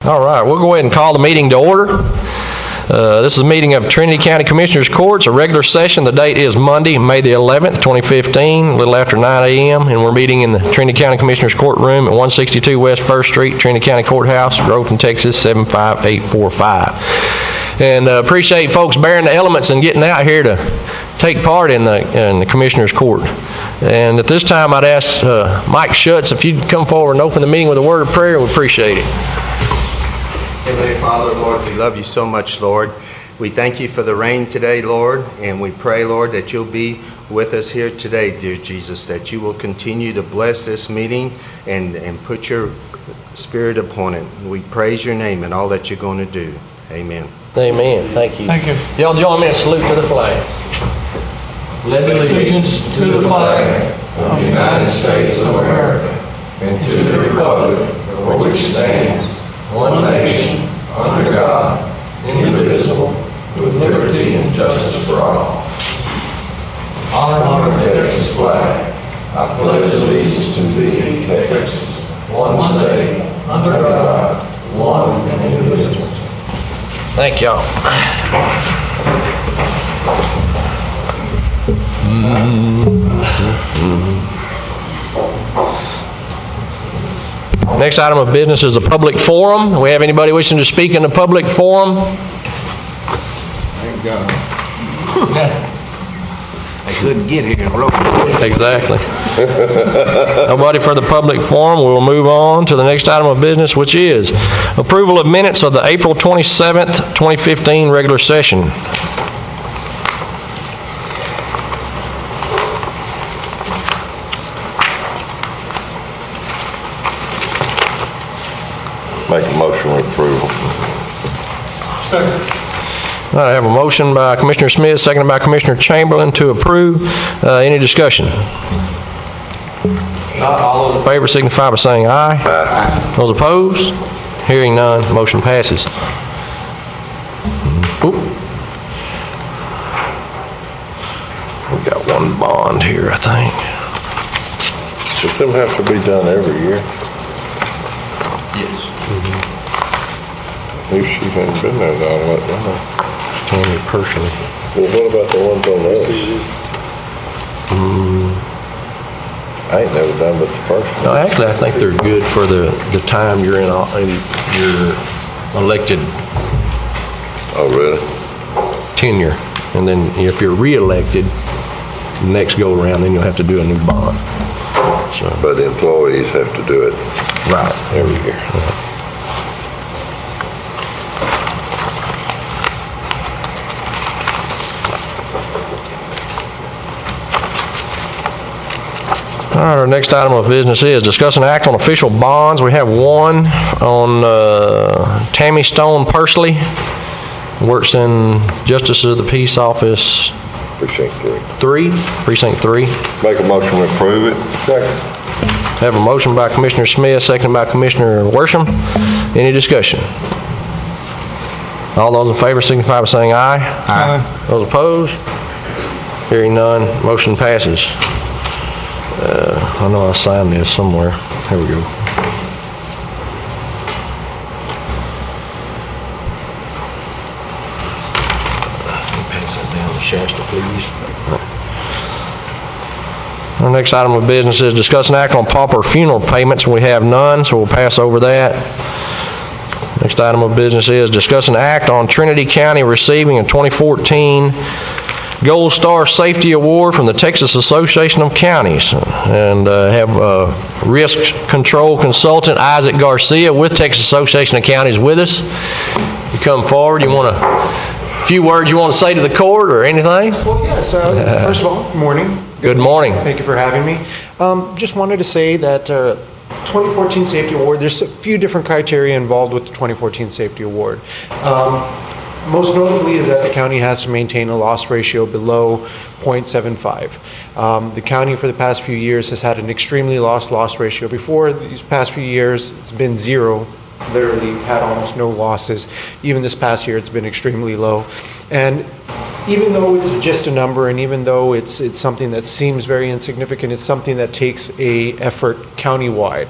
All right, we'll go ahead and call the meeting to order. This is a meeting of Trinity County Commissioners Courts, a regular session. The date is Monday, May the 11th, 2015, a little after 9 a.m., and we're meeting in the Trinity County Commissioners Courtroom at 162 West 1st Street, Trinity County Courthouse, Groveton, Texas, 75845. And appreciate folks bearing the elements and getting out here to take part in the Commissioners Court. And at this time, I'd ask Mike Schutz if you'd come forward and open the meeting with a word of prayer. We'd appreciate it. Heavenly Father, Lord, we love you so much, Lord. We thank you for the rain today, Lord, and we pray, Lord, that you'll be with us here today, dear Jesus, that you will continue to bless this meeting and put your spirit upon it. We praise your name and all that you're going to do. Amen. Amen. Thank you. Thank you. Y'all join me in a salute to the flag. Pledge allegiance to the flag of the United States of America and to the republic for which it stands, one nation, under God, indivisible, with liberty and justice for all. Honor the Texas flag. I pledge allegiance to thee, Texas, one state, under God, one and indivisible. Thank y'all. Next item of business is a public forum. Do we have anybody wishing to speak in the public forum? Thank God. I couldn't get here. Exactly. Nobody for the public forum. We will move on to the next item of business, which is approval of minutes of the April 27th, 2015 regular session. Make a motion with approval. Second. I have a motion by Commissioner Smith, seconded by Commissioner Chamberlain to approve. Any discussion? All those in favor signify by saying aye. Aye. Those opposed? Hearing none, motion passes. Oop. We got one bond here, I think. Does them have to be done every year? Yes. Maybe she hasn't been there that long. Tammy personally. Well, what about the ones on us? I ain't never done but the first one. No, actually, I think they're good for the time you're in your elected Oh, really? tenure. And then if you're re-elected, next go around, then you'll have to do a new bond. So, But the employees have to do it right. every year. All right, our next item of business is discuss and act on official bonds. We have one on Tammy Stone Pursley, works in Justice of the Peace Office Precinct 3, Precinct 3. Make a motion to approve it. Second. Have a motion by Commissioner Smith, seconded by Commissioner Worsham. Any discussion? All those in favor signify by saying aye. Aye. Those opposed? Hearing none, motion passes. I know I signed this somewhere. Here we go. Pass that down to Shasta, please. Our next item of business is discuss and act on pauper funeral payments. We have none, so we'll pass over that. Next item of business is discuss and act on Trinity County receiving a 2014 Gold Star Safety Award from the Texas Association of Counties, and have risk control consultant Isaac Garcia with Texas Association of Counties with us. You come forward. You want a few words you want to say to the court or anything? Well, yes. First of all, good morning. Good morning. Thank you for having me. Just wanted to say that 2014 Safety Award, there's a few different criteria involved with the 2014 Safety Award. Most notably is that the county has to maintain a loss ratio below 0.75. The county for the past few years has had an extremely low loss ratio. Before these past few years, it's been 0 literally had almost no losses. Even this past year, it's been extremely low. And even though it's just a number, and even though it's something that seems very insignificant, it's something that takes a effort countywide,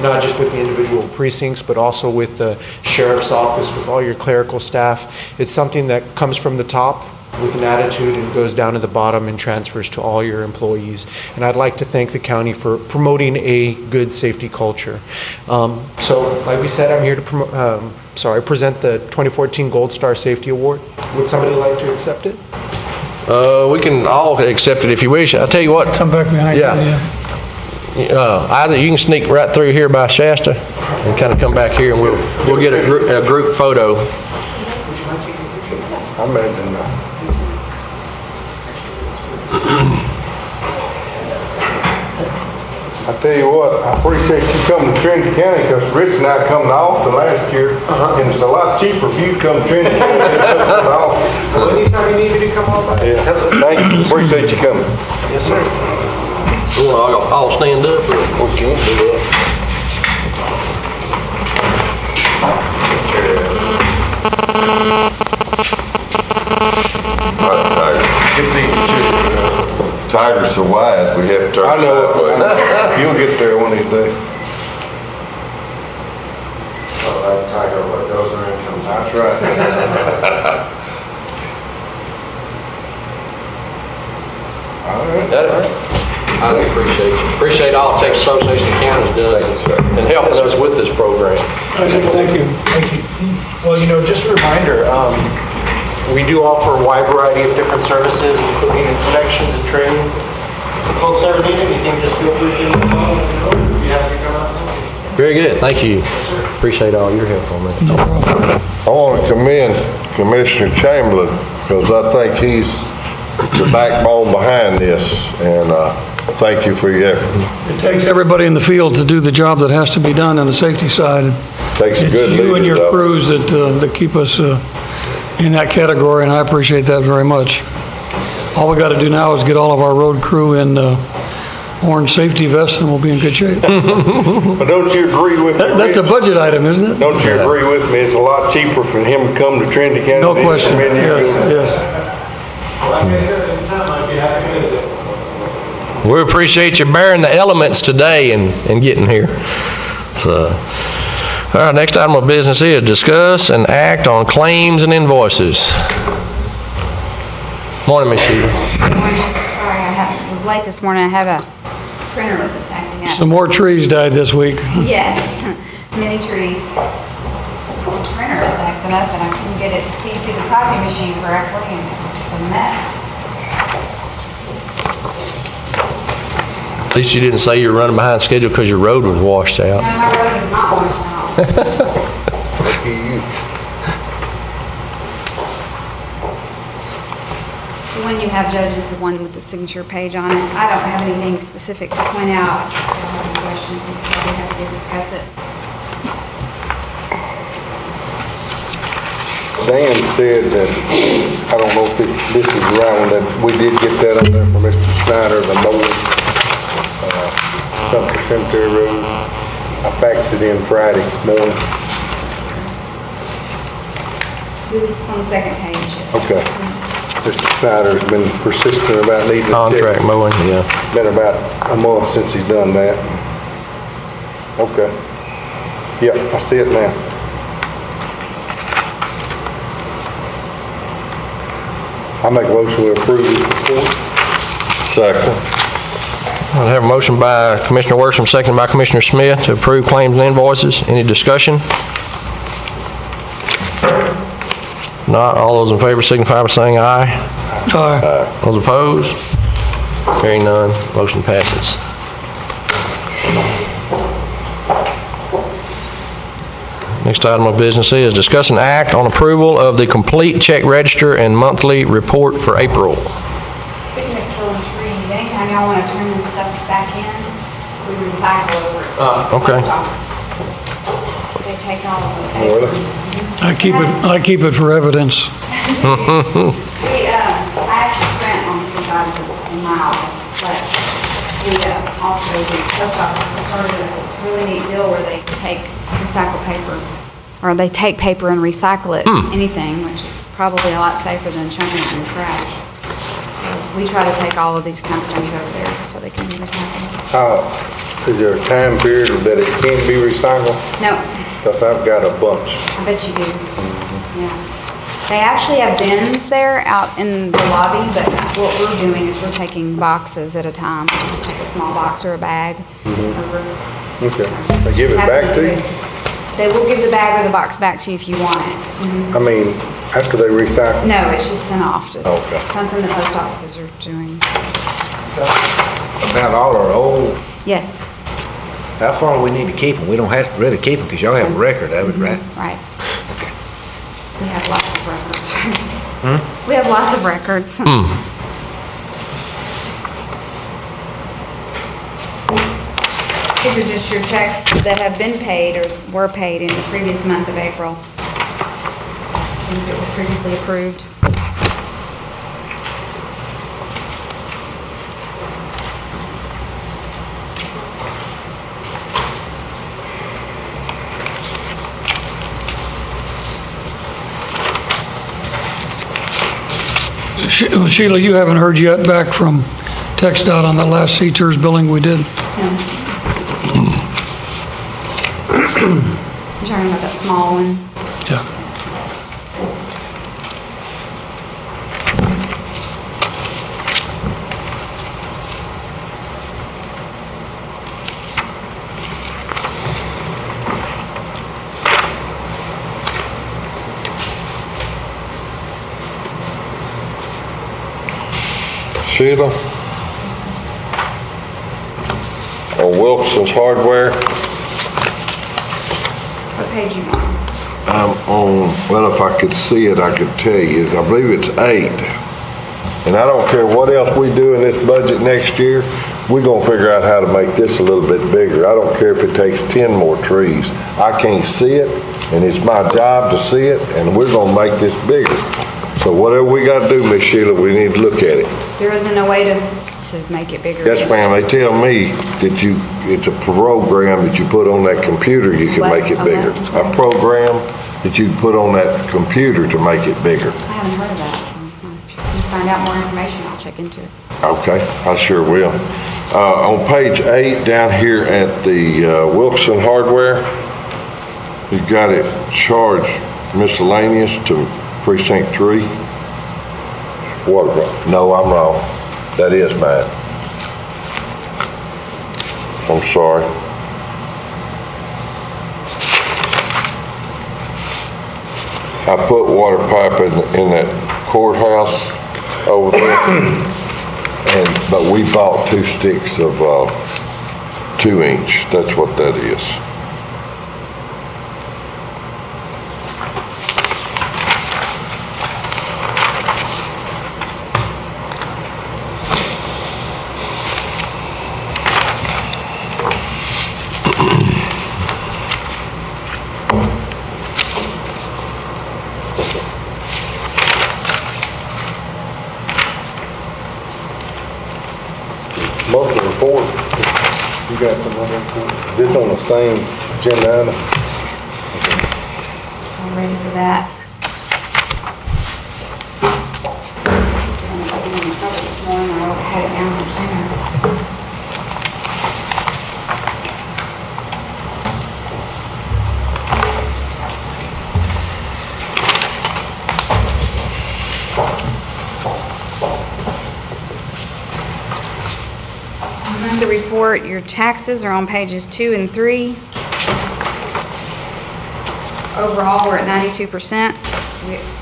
not just with the individual precincts, but also with the sheriff's office, with all your clerical staff. It's something that comes from the top with an attitude and goes down to the bottom and transfers to all your employees. And I'd like to thank the county for promoting a good safety culture. So, like we said, I'm here to present the 2014 Gold Star Safety Award. Would somebody like to accept it? We can all accept it if you wish. I'll tell you what. Come back behind Yeah. you. Either you can sneak right through here by Shasta and kind of come back here, and we'll get a group photo. I imagine that. I tell you what, I appreciate you coming to Trinity County, because Rich and I come to Austin last year, and it's a lot cheaper for you to come to Trinity County than to come to Austin. Well, anytime you need me to come on by. Yeah, thank you, appreciate you coming. Yes, sir. I'll stand up. Or can do that. Tiger's so wide, we have to turn I know, sideways. you'll get there one of these days. So that tiger, what goes around comes out. That's right. All right. I appreciate all Texas Association of Counties does and helping us with this program. Thank you. Thank you. Well, just a reminder, we do offer a wide variety of different services, including inspections and training. If folks ever need anything, just feel free to give me a call. If you have to come out. Very good. Thank you. Appreciate all your help on that. No problem. I want to commend Commissioner Chamberlain, because I think he's the backbone behind this, and thank you for your effort. It takes everybody in the field to do the job that has to be done on the safety side. Takes a good It's you and leader, your though. crews that keep us in that category, and I appreciate that very much. All we got to do now is get all of our road crew in orange safety vests, and we'll be in good shape. But don't you agree with me? That's a Rich? budget item, isn't it? Don't you agree with me? It's a lot cheaper for him to come to Trinity County. No than question. come in here. Yes. Like I said, anytime I'd be happy to visit. We appreciate you bearing the elements today and getting here. So, all right, next item of business is discuss and act on claims and invoices. Morning, Ms. Sheila. Sorry, I was late this morning. I have a printer that's acting up. Some more trees died this week. Yes, many trees. The printer is acting up and I couldn't get it to feed through the copy machine correctly and it was just a mess. At least you didn't say you were running behind schedule because your road was washed No, out. my road is not washed out. The one you have, Judge, is the one with the signature page on it. I don't have anything specific to point out. If you have any questions, we'd probably have to discuss it. Dan said that, I don't know if this is the right one, that we did get that on there for Mr. Snyder, the mowing, Sumter Cemetery Road. I faxed it in Friday morning. It was on the second page. Yes. Okay. Mr. Snyder's been persistent about needing to Contract check. mowing, yeah. Been about a month since he's done that. Okay. Yep, I see it now. I make a motion to approve this report. Second. I have a motion by Commissioner Worsham, seconded by Commissioner Smith to approve claims and invoices. Any discussion? Not. All those in favor signify by saying aye. Aye. Those opposed? Hearing none, motion passes. Next item of business is discuss and act on approval of the complete check register and monthly report for April. Speaking of killing trees, anytime y'all want to turn this stuff back in, we recycle over at the okay. post office. They take all of the Really? paper. I keep it for evidence. I actually print on two sides in my office, but we also, the post office has started a really neat deal where they take recycled paper, or they take paper and recycle it, anything, which is probably a lot safer than chucking it in the trash. So we try to take all of these kinds of things over there so they can be recycled. Is there a time period that it can be recycled? No, Because I've got a bunch. I bet you do. Yeah. They actually have bins there out in the lobby, but what we're doing is we're taking boxes at a time. Just take a small box or a bag over. Okay. They give it back to you? They will give the bag or the box back to you if you want it. I mean, after they recycle? No, it's just sent off, just Okay. something the post offices are doing. About all our old, Yes, how far we need to keep them? We don't have to really keep them because y'all have a record of it, right? right. We have lots of records. We have lots of records. These are just your checks that have been paid or were paid in the previous month of April. Things that were previously approved. Sheila, you haven't heard yet back from TxDOT on the last C-TERS billing we did? I'm talking about that small one. Yeah. Sheila? On Wilson's Hardware? What page you on? Well, if I could see it, I could tell you. I believe it's 8. And I don't care what else we do in this budget next year, we're gonna figure out how to make this a little bit bigger. I don't care if it takes 10 more trees. I can't see it, and it's my job to see it, and we're gonna make this bigger. So whatever we gotta do, Miss Sheila, we need to look at it. There isn't a way to make it bigger. Yes, ma'am, they tell me that it's a program that you put on that computer, you can What? make it A bigger. what? I'm sorry. A program that you can put on that computer to make it bigger. I haven't heard of that, so if you can find out more information, I'll check into it. Okay, I sure will. On page 8, down here at the Wilson Hardware, you got it charged miscellaneous to precinct 3. Water, no, I'm wrong. That is mine. I'm sorry. I put water pipe in that courthouse over there. But we bought 2 sticks of 2-inch. That's what that is. Monthly report. You got some other report? This on the same agenda item? I'm ready for that. This morning, I had it down for sooner. The report, your taxes are on pages 2 and 3. Overall, we're at 92%.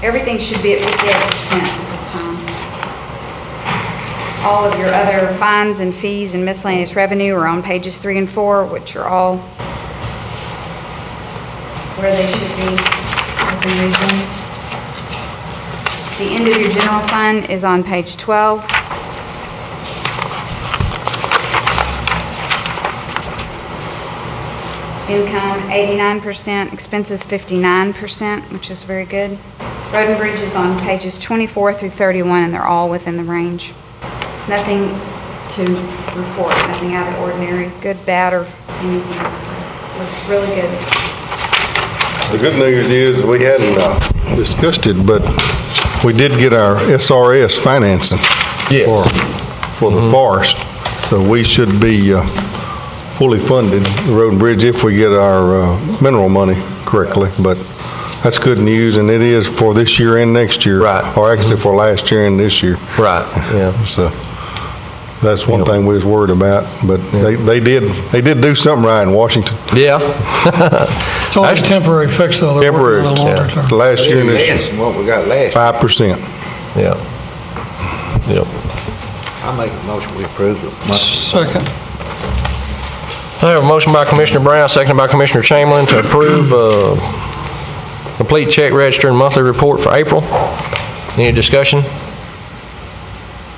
Everything should be at 58% at this time. All of your other fines and fees and miscellaneous revenue are on pages 3 and 4, which are all where they should be within reason. The end of your general fund is on page 12. Income 89%, expenses 59%, which is very good. Road and bridge is on pages 24 through 31, and they're all within the range. Nothing to report, nothing out of the ordinary, good, bad, or anything. Looks really good. The good news is we hadn't discussed it, but we did get our SRS financing for the forest. So we should be fully funded, the road and bridge, if we get our mineral money correctly. But that's good news, and it is for this year and next year. Right. Or actually for last year and this year. Right, yeah. So that's one thing we was worried about. But they did do something right in Washington. Yeah. It's only a temporary fix, though. They're working on a longer term. Last year and this Less year, than what we got last. 5%. Yeah. Yep. I make a motion we approve it. Second. I have a motion by Commissioner Brown, seconded by Commissioner Chamberlain to approve complete check register and monthly report for April. Any discussion?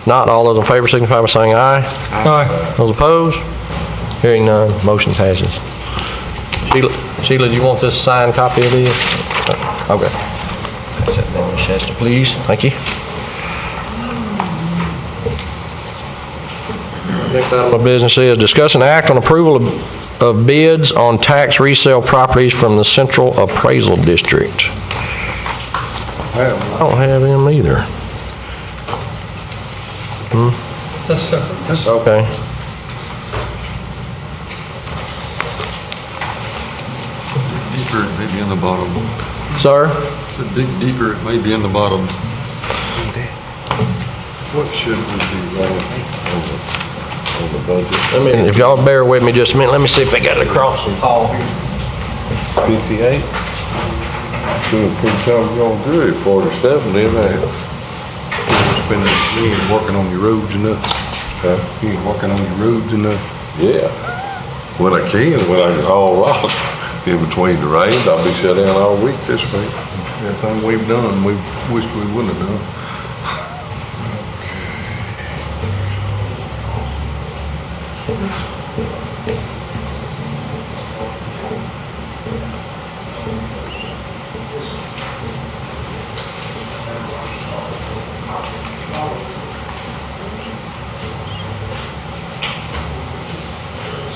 Not, all those in favor signify by saying aye. Aye. Those opposed? Hearing none, motion passes. Sheila, do you want this signed copy of this? Okay. Pass that down, Ms. Shasta, please. Thank you. Next item of business is discuss and act on approval of bids on tax resale properties from the Central Appraisal District. I don't have them either. That's separate. That's Okay. Deeper, it may be in the bottom. Sir? The dig deeper, it may be in the bottom. What should we be running on the budget? I mean, if y'all bear with me just a minute, let me see if they got it across the hall here. 58? Doing pretty doggone good, 47, then Spending, you ain't working on your roads enough. You ain't working on your roads enough. Yeah. When I can, when I can haul rock in between the rains, I'll be shut down all week this week. Everything we've done, we wished we wouldn't have done.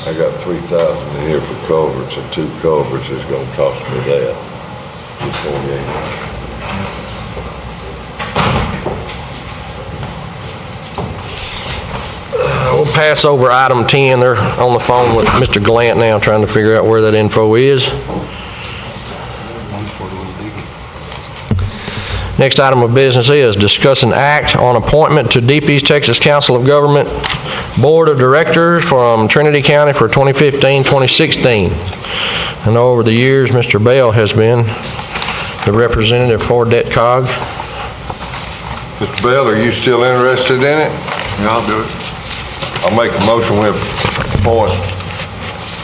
I got 3,000 in here for culverts, and 2 culverts is gonna cost me that. 248. We'll pass over item 10. They're on the phone with Mr. Glant now, trying to figure out where that info is. Next item of business is discuss an act on appointment to DP's Texas Council of Government Board of Directors from Trinity County for 2015-2016. I know over the years, Mr. Bell has been the representative for DETCOG. Mr. Bell, are you still interested in it? Yeah, I'll do it. I'll make a motion with appoint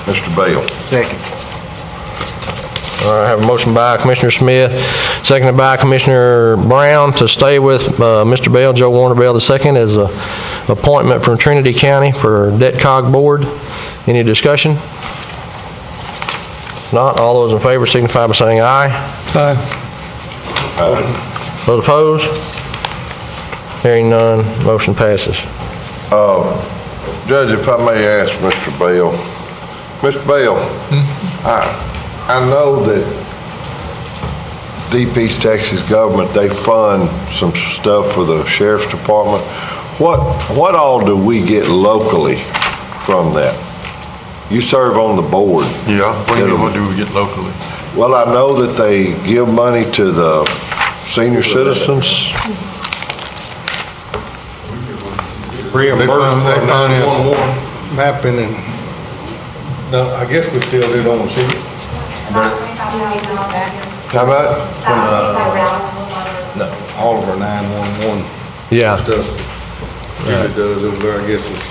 Mr. Bell. Second. All right, I have a motion by Commissioner Smith, seconded by Commissioner Brown to stay with Mr. Bell, Joe Warner Bell II, as an appointment from Trinity County for DETCOG Board. Any discussion? Not, all those in favor signify by saying aye. aye. Those opposed? Hearing none, motion passes. Judge, if I may ask Mr. Bell. Mr. Bell, I know that DP's Texas government, they fund some stuff for the sheriff's department. What all do we get locally from that? You serve on the board. Yeah, what do we get locally? Well, I know that they give money to the senior citizens. Reimbursement, They finance. 911 mapping and, no, I guess we still do, don't we, see? How about? All of our 911 Yeah. stuff. Usually does over there, I guess is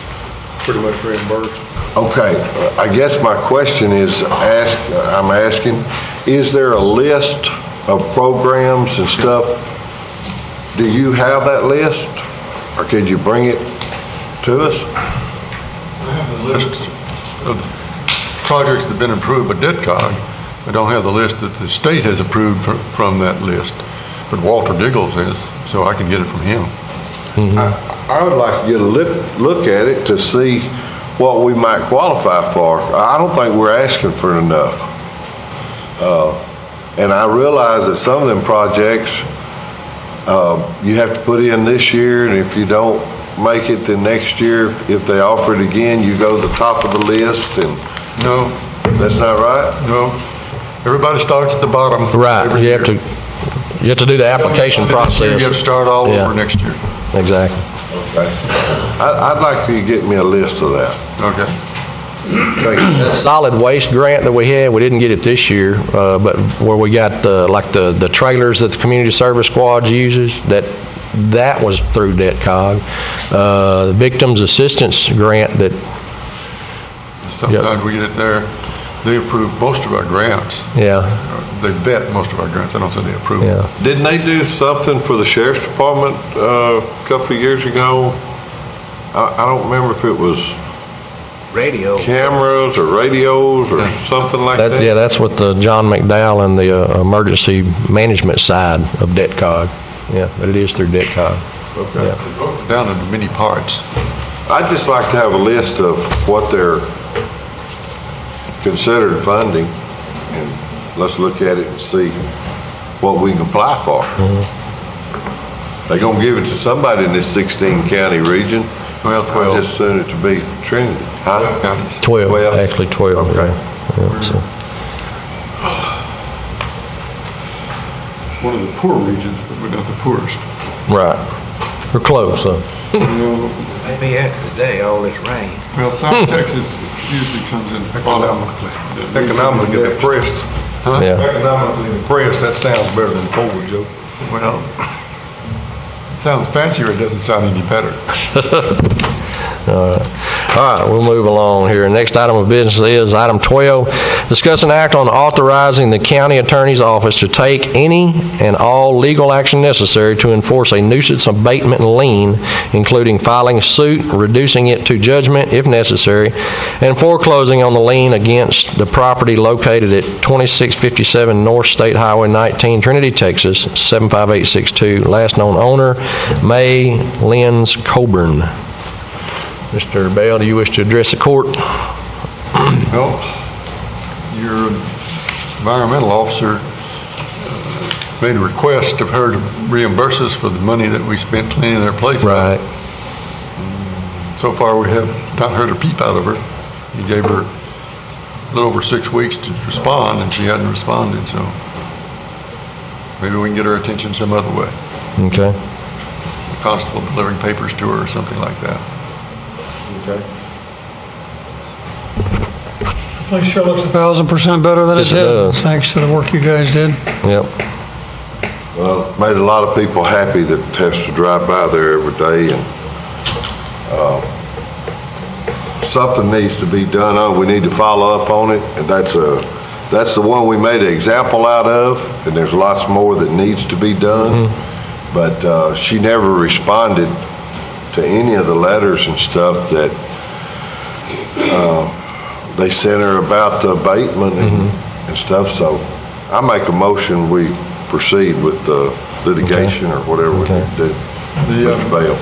pretty much reimbursed. Okay, I guess my question is, I'm asking, is there a list of programs and stuff? Do you have that list? Or could you bring it to us? I have a list of projects that have been approved by DETCOG. I don't have the list that the state has approved from that list, but Walter Diggles is, so I can get it from him. I would like you to look at it to see what we might qualify for. I don't think we're asking for enough. And I realize that some of them projects, you have to put in this year, and if you don't make it, then next year, if they offer it again, you go to the top of the list, and No, that's not right? no. Everybody starts at the bottom. Right, every you have year. to do the application Next year, process. You have to start all Yeah. over next year. Exactly. Okay. I'd like you to get me a list of that. Okay. That solid waste grant that we had, we didn't get it this year, but where we got the trailers that the community service squad uses, that was through DebtCog. The victims assistance grant that, Sometimes we get it there. They approve most of our grants. yeah, They vet most of our grants. I don't say they approve. yeah. Didn't they do something for the sheriff's department a couple of years ago? I don't remember if it was Radio. cameras or radios or something like that. That's with the John McDowell and the emergency management side of DebtCog. Yeah, but it is through DebtCog. Okay. Yeah. Down into many parts. I'd just like to have a list of what they're considered funding, and let's look at it and see what we can apply for. They're gonna give it to somebody in this 16 county region. Well, 12. I just soon it to be Trinity. Huh? Counties. 12, 12? actually 12. Okay. Yeah, so. One of the poor regions, but we're not the poorest. Right. We're close, so. Maybe after today, all this rain. Well, South Texas usually comes in economically. Economically depressed. Yeah. Economically depressed, that sounds better than poor, Joe. Well, sounds fancier. It doesn't sound any better. All right, we'll move along here. Next item of business is item 12, discuss and act on authorizing the county attorney's office to take any and all legal action necessary to enforce a nuisance abatement lien, including filing suit, reducing it to judgment if necessary, and foreclosing on the lien against the property located at 2657 North State Highway 19, Trinity, Texas, 75862. Last known owner, May Lenz Coburn. Mr. Bell, do you wish to address the court? Well, your environmental officer made a request of her to reimburse us for the money that we spent cleaning their place out. Right. So far, we have not heard a peep out of her. He gave her a little over 6 weeks to respond, and she hadn't responded, so maybe we can get her attention some other way. Okay. The constable delivering papers to her or something like that. Okay. Place sure looks 1,000% better than it Yes, it did. does. Thanks to the work you guys did. Yep. Well, made a lot of people happy that has to drive by there every day, and something needs to be done on. We need to follow up on it, and that's the one we made an example out of, and there's lots more that needs to be done. But she never responded to any of the letters and stuff that they sent her about the abatement and stuff. So I make a motion, we proceed with the litigation or whatever we need to do. Mr. Bell.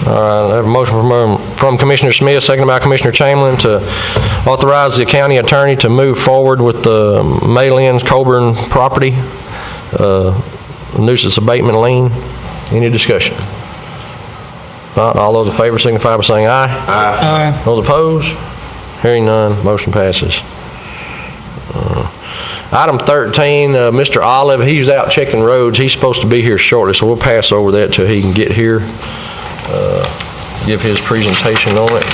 All right, I have a motion from Commissioner Smith, seconded by Commissioner Chamberlain, to authorize the county attorney to move forward with the May Lenz Coburn property nuisance abatement lien. Any discussion? Not all those in favor signify by saying aye. Aye. Those opposed? Hearing none, motion passes. Item 13, Mr. Olive, he's out checking roads. He's supposed to be here shortly, so we'll pass over that till he can get here, give his presentation on it.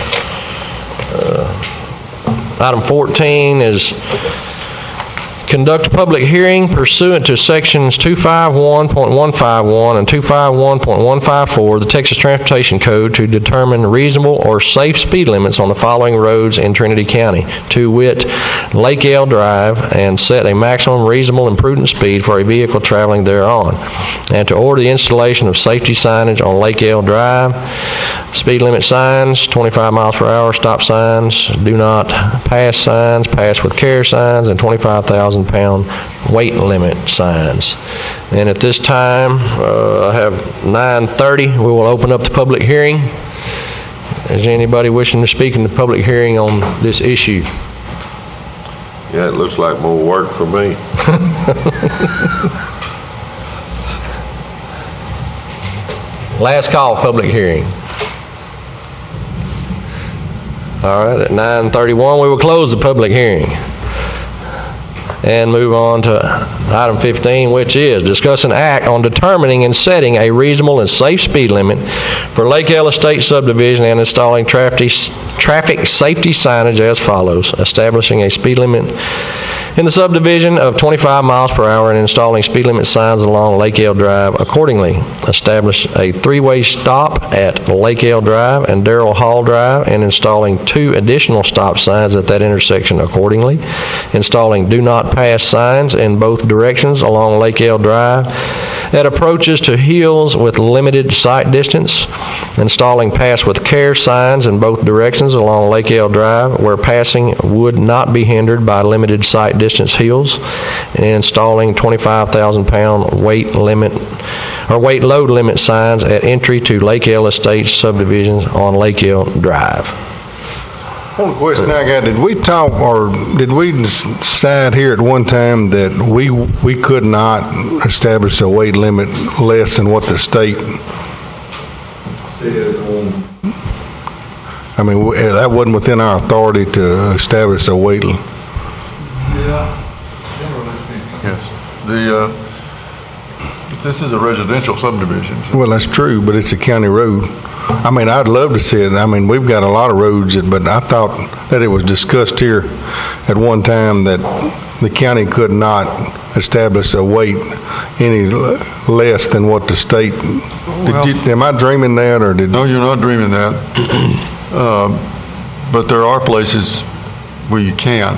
Item 14 is conduct a public hearing pursuant to sections 251.151 and 251.154 of the Texas Transportation Code to determine reasonable or safe speed limits on the following roads in Trinity County, to wit, Lake L Drive, and set a maximum reasonable and prudent speed for a vehicle traveling thereon, and to order the installation of safety signage on Lake L Drive, speed limit signs, 25 miles per hour, stop signs, do not pass signs, pass with care signs, and 25,000-pound weight limit signs. And at this time, I have 9:30. We will open up the public hearing. is anybody wishing to speak in the public hearing on this issue? Yeah, it looks like more work for me. Last call, public hearing. All right, at 9:31, we will close the public hearing and move on to item 15, which is discuss an act on determining and setting a reasonable and safe speed limit for Lake Ellis Estate subdivision and installing traffic safety signage as follows. Establishing a speed limit in the subdivision of 25 miles per hour and installing speed limit signs along Lake Ellis Drive accordingly. Establish a three-way stop at Lake Ellis Drive and Darrell Hall Drive and installing 2 additional stop signs at that intersection accordingly. Installing do not pass signs in both directions along Lake Ellis Drive at approaches to hills with limited sight distance. Installing pass with care signs in both directions along Lake Ellis Drive where passing would not be hindered by limited sight distance hills. And installing 25,000-pound weight load limit signs at entry to Lake Ellis Estate subdivisions on Lake Ellis Drive. One question I got, did we talk, or did we decide here at one time that we could not establish a weight limit less than what the state says on? I mean, that wasn't within our authority to establish a weight limit. Yes. This is a residential subdivision. Well, that's true, but it's a county road. I mean, I'd love to see it. I mean, we've got a lot of roads, but I thought that it was discussed here at one time that the county could not establish a weight any less than what the state. Am I dreaming that, or did? No, you're not dreaming that. But there are places where you can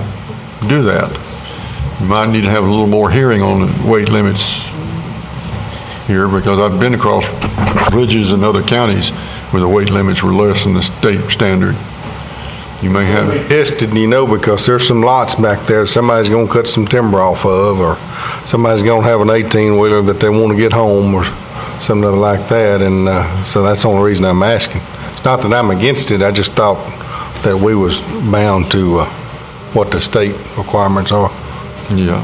do that. You might need to have a little more hearing on the weight limits here, because I've been across bridges in other counties where the weight limits were less than the state standard. You may have tested, because there's some lots back there somebody's going to cut some timber off of, or somebody's going to have an 18-wheeler that they want to get home, or something like that, and so that's the only reason I'm asking. It's not that I'm against it, I just thought that we was bound to what the state requirements are. Yeah.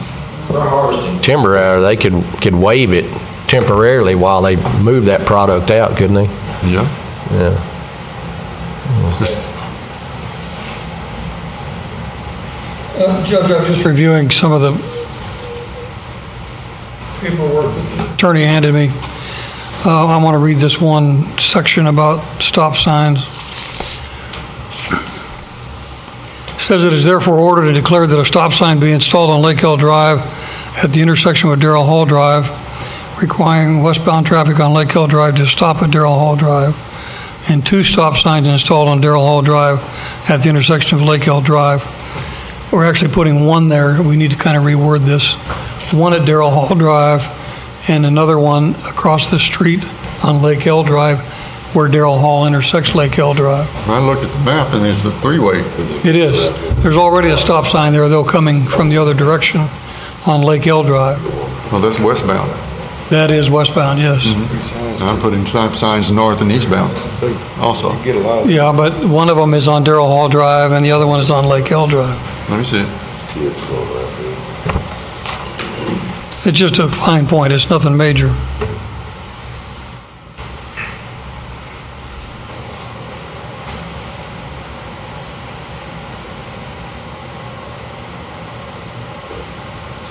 Timber out, they could waive it temporarily while they move that product out, couldn't they? Yeah. Yeah. Judge, I was just reviewing some of the paperwork that the attorney handed me. I want to read this one section about stop signs. It says it is therefore ordered and declared that a stop sign be installed on Lake Ellis Drive at the intersection with Darrell Hall Drive, requiring westbound traffic on Lake Ellis Drive to stop at Darrell Hall Drive, and 2 stop signs installed on Darrell Hall Drive at the intersection of Lake Ellis Drive. We're actually putting 1 there. We need to kind of reword this. 1 at Darrell Hall Drive and another one across the street on Lake Ellis Drive where Darrell Hall intersects Lake Ellis Drive. I looked at the map and it's a 3-way. It is. There's already a stop sign there, though, coming from the other direction on Lake Ellis Drive. Well, that's westbound. That is westbound, yes. Mm-hmm. I'm putting stop signs north and eastbound also. Yeah, but one of them is on Darrell Hall Drive and the other one is on Lake Ellis Drive. Let me see. It's just a fine point. It's nothing major.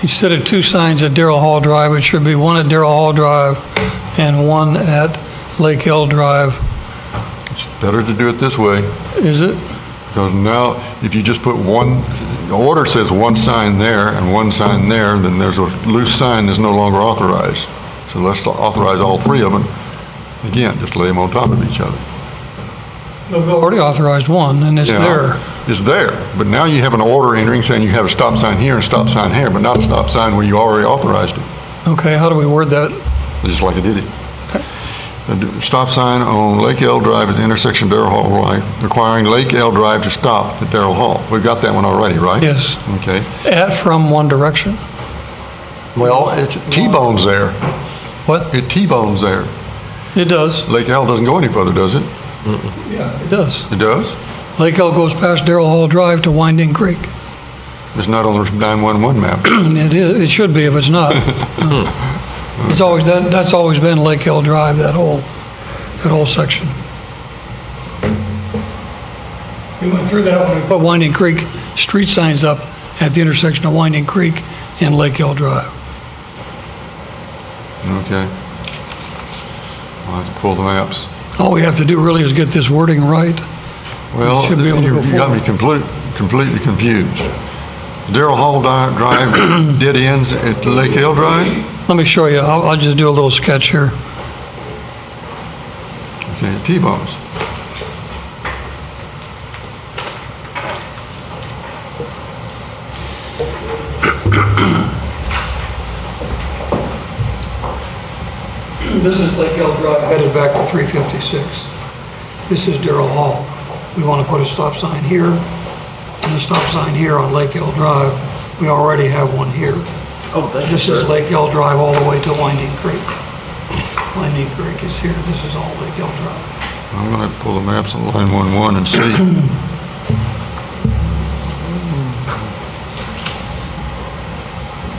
Instead of 2 signs at Darrell Hall Drive, it should be 1 at Darrell Hall Drive and 1 at Lake Ellis Drive. It's better to do it this way. Is it? Because now, if you just put 1, the order says 1 sign there and 1 sign there, then there's a loose sign that's no longer authorized. So let's authorize all 3 of them. Again, just lay them on top of each other. We've already authorized 1, and it's there. It's there, but now you have an order entering saying you have a stop sign here and a stop sign here, but not a stop sign where you already authorized it. Okay, how do we word that? Just like I did it. A stop sign on Lake Ellis Drive at the intersection of Darrell Hall Drive, requiring Lake Ellis Drive to stop at Darrell Hall. We've got that one already, right? Yes. Okay. At from one direction. Well, it's T-bones there. What? It T-bones there. It does. Lake Ellis doesn't go any further, does it? Yeah, it does. It does? Lake Hill goes past Darrell Hall Drive to Winding Creek. It's not on the 911 map. It is, it should be if it's not. It's always, that's always been Lake Hill Drive, that whole section. We went through that when we put Winding Creek street signs up at the intersection of Winding Creek and Lake Hill Drive. Okay. I'll have to pull the maps. All we have to do really is get this wording right. Well, Should be able to go you got me completely confused. Darrell Hall Drive dead ends at Lake Hill Drive? Let me show you. I'll just do a little sketch here. Okay, T-bones. This is Lake Hill Drive headed back to 356. This is Darrell Hall. We want to put a stop sign here and a stop sign here on Lake Hill Drive. We already have one here. Oh, thank This is Lake Hill Drive all the way to Winding Creek. Winding Creek is here. This is all Lake Hill Drive. I'm going to pull the maps on line 11 and see.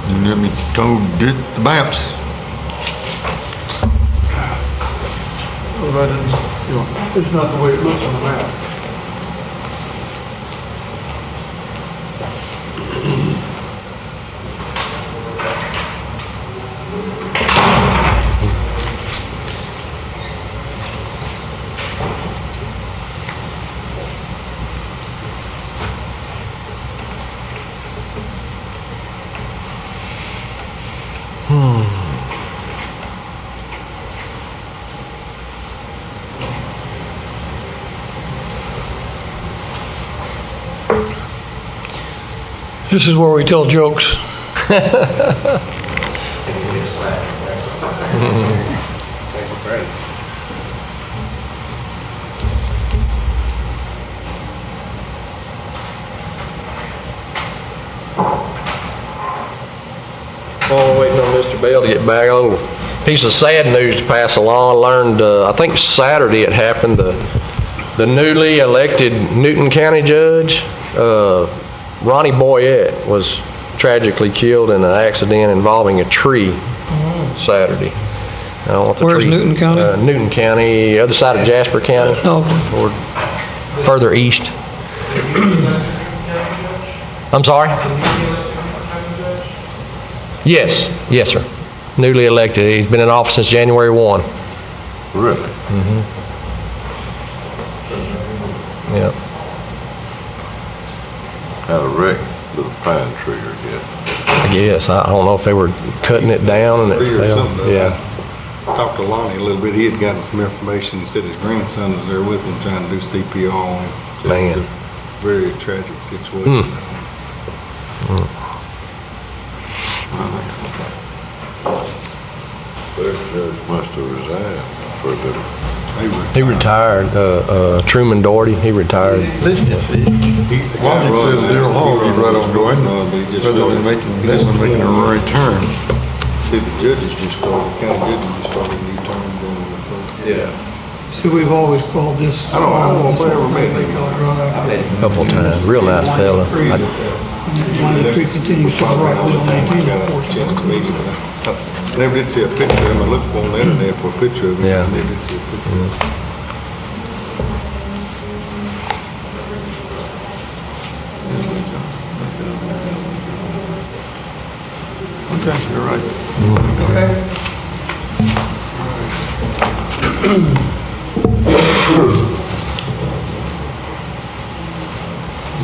And let me go get the maps. It's not the way it looks on the map. This is where we tell jokes. While we're waiting on Mr. Bell to get back, piece of sad news to pass along. I learned, I think Saturday it happened, the newly elected Newton County judge, Ronnie Boyette, was tragically killed in an accident involving a tree Saturday. I don't know if the Where's tree- Newton County? Newton County, other side of Jasper County, Oh, or further east. I'm sorry? Yes, yes, sir. Newly elected. He's been in office since January 1. Really? Yep. Had a wreck with a pine tree or get. I guess. I don't know if they were cutting it down and it Tree or fell. something. Yeah. Talked to Lonnie a little bit. He had gotten some information. He said his grandson was there with him trying to do CPR on him. Said it was Man. a very tragic situation. First judge must have resigned for the, He retired. Truman Doherty, he retired. Lonnie says Darrell Hall is right on going, rather than making a right turn. See, the judges just started, the county judges just started a new term down in the first. yeah. see, we've always called this. I don't know if I ever met him. Lake Hill Drive. A couple times. Real nice fella. Winding Creek continues to grow. We don't maintain that portion. I never did see a picture of him. I looked on the internet for a picture of him. Yeah. I never did see a picture of him. Okay, you're right.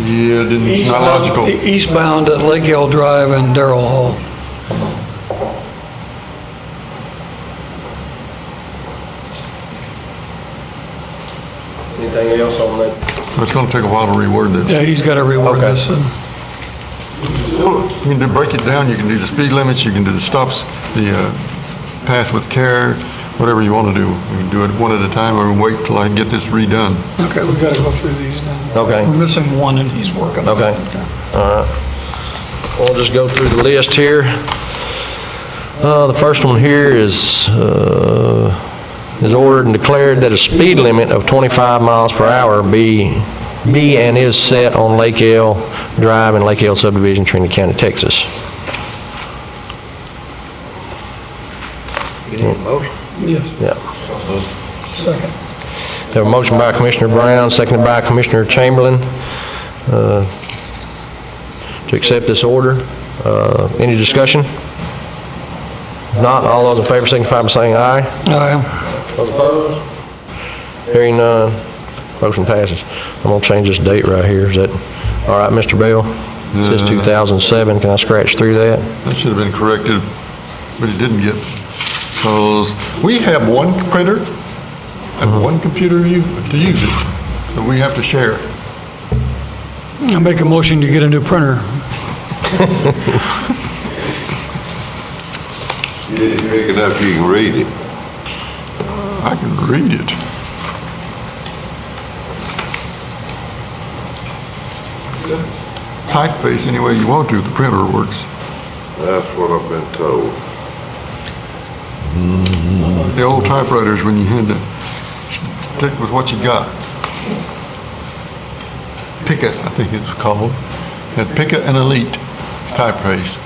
Yeah, it's not logical. Eastbound at Lake Hill Drive and Darrell Hall. Anything else on that? It's gonna take a while to reword this. Yeah, he's got to reword Okay. this. You can break it down, you can do the speed limits, you can do the stops, the pass with care, whatever you want to do. You can do it one at a time or wait till I get this redone. Okay, we've got to go through these then. Okay. We're missing one and he's working on it. Okay. All right. We'll just go through the list here. The first one here is is ordered and declared that a speed limit of 25 miles per hour be and is set on Lake L Drive in Lake L subdivision, Trinity County, Texas. You need a motion? Yes. Yeah. Second. Have a motion by Commissioner Brown, seconded by Commissioner Chamberlain, to accept this order. Any discussion? If not, all those in favor signify by saying aye. Aye. Those opposed? Hearing none, motion passes. I'm going to change this date right here. Is that all right, Mr. Bell? It says 2007. Can I scratch through that? That should have been corrected, but it didn't get. Because we have one printer and one computer to use it, so we have to share it. I make a motion to get a new printer. You didn't big enough you can read it. I can read it. Typeface any way you want to, the printer works. That's what I've been told. The old typewriters, when you had to stick with what you got. Picket, I think it's called. Had Picket and Elite typeface.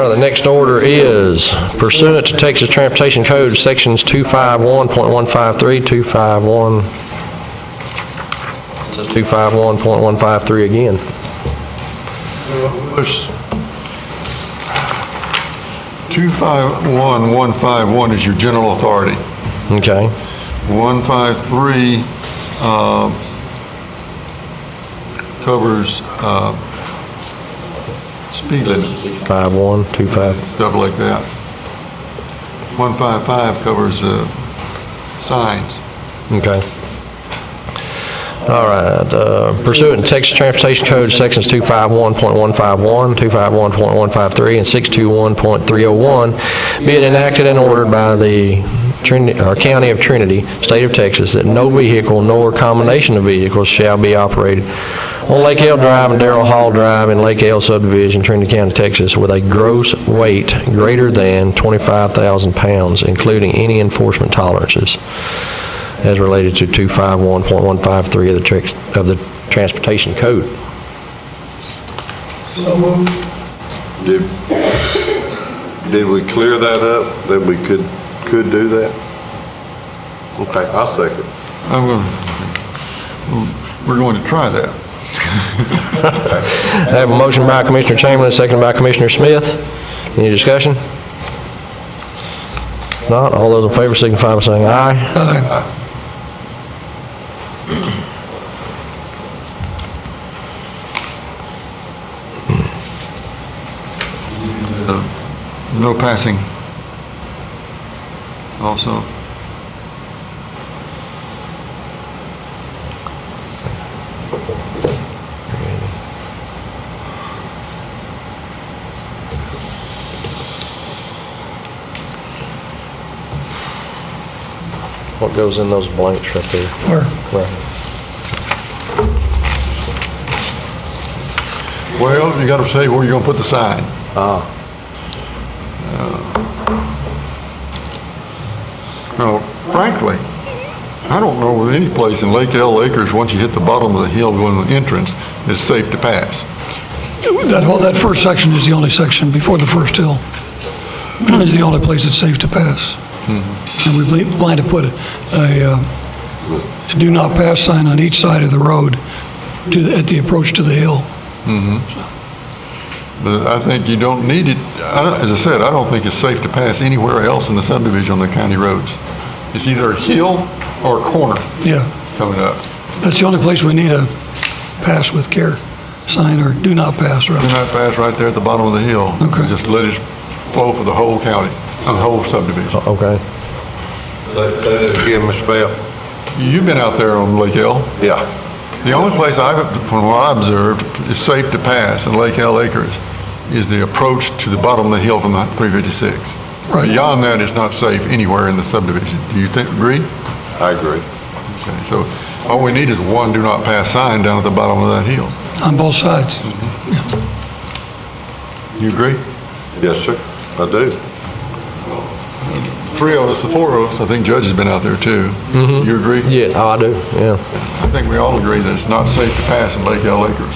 The next order is pursuant to Texas Transportation Code sections 251.153, 251.153 again. Push 251151 is your general authority. Okay. 153 covers speed limits, 5125. stuff like that. 155 covers signs. Okay. All right. Pursuant to Texas Transportation Code sections 251.151, 251.153, and 621.301, be it enacted and ordered by the County of Trinity, State of Texas, that no vehicle nor combination of vehicles shall be operated on Lake L Drive and Darrell Hall Drive in Lake L subdivision, Trinity County, Texas, with a gross weight greater than 25,000 pounds, including any enforcement tolerances, as related to 251.153 of the Transportation Code. Did we clear that up, that we could do that? Okay, I'll second. We're going to try that. I have a motion by Commissioner Chamberlain, seconded by Commissioner Smith. Any discussion? Not, all those in favor signify by saying aye. Aye. No passing. Also. What goes in those blanks right there? Where? Right. Well, you got to say where you're going to put the sign. Now, frankly, I don't know of any place in Lake L Acres, once you hit the bottom of the hill going to the entrance, it's safe to pass. That first section is the only section before the first hill. It's the only place it's safe to pass. And we plan to put a do not pass sign on each side of the road at the approach to the hill. But I think you don't need it. As I said, I don't think it's safe to pass anywhere else in the subdivision on the county roads. It's either a hill or a corner Yeah, coming up. that's the only place we need a pass with care sign, or do not pass, Do rather. not pass right there at the bottom of the hill. Okay. Just let it flow for the whole county, the whole subdivision. Okay. Say that again, Mr. Bell. You've been out there on Lake L. Yeah. The only place from what I observed, is safe to pass in Lake L Acres is the approach to the bottom of the hill from the 356. Right. Beyond that, it's not safe anywhere in the subdivision. Do you agree? I agree. Okay, so all we need is one do not pass sign down at the bottom of that hill. On both sides. You agree? Yes, sir, I do. Three of us, the four of us, I think Judge has been out there too. You agree? Yeah, oh, I do, yeah. I think we all agree that it's not safe to pass in Lake L Acres.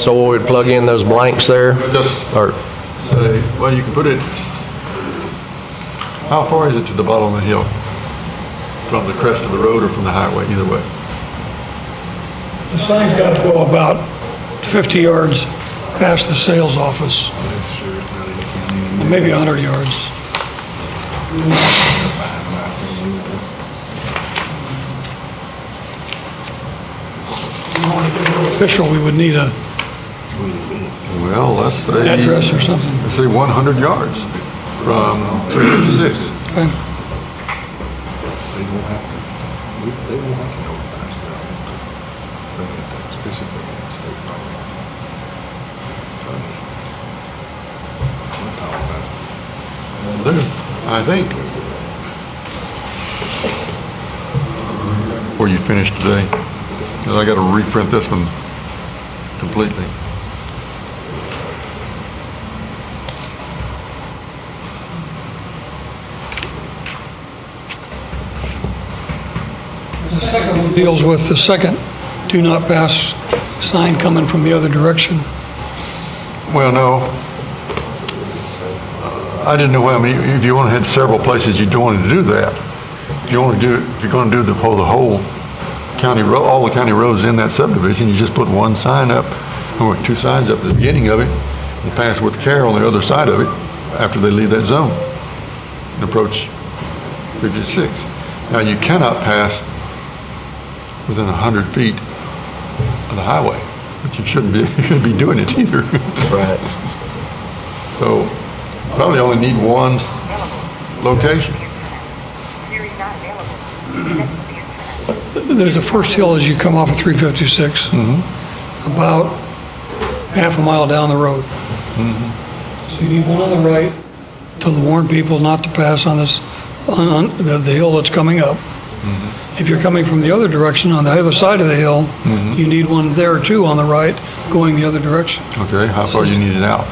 So we'll plug in those blanks there? Just Or, say, well, you can put it, how far is it to the bottom of the hill? From the crest of the road or from the highway, either way? The sign's got to go about 50 yards past the sales office. Maybe 100 yards. Official, we would need a Well, let's say, address or something. let's say 100 yards from 356. Okay. They won't have to notify us now. Look at that, especially if they get the state property. I think. Before you finish today, because I got to reprint this one completely. The second one deals with the second do not pass sign coming from the other direction. Well, no. I didn't know, I mean, if you only had several places you wanted to do that, if you're going to do the whole county road, all the county roads in that subdivision, you just put one sign up, or two signs up at the beginning of it, and pass with care on the other side of it after they leave that zone and approach 56. Now, you cannot pass within 100 feet of the highway, but you shouldn't be doing it either. right. So, probably only need one location. There's a first hill as you come off of 356, about half a mile down the road. So you need one on the right to warn people not to pass on this, on the hill that's coming up. If you're coming from the other direction, on the other side of the hill, you need one there too on the right, going the other direction. Okay, how far do you need it out?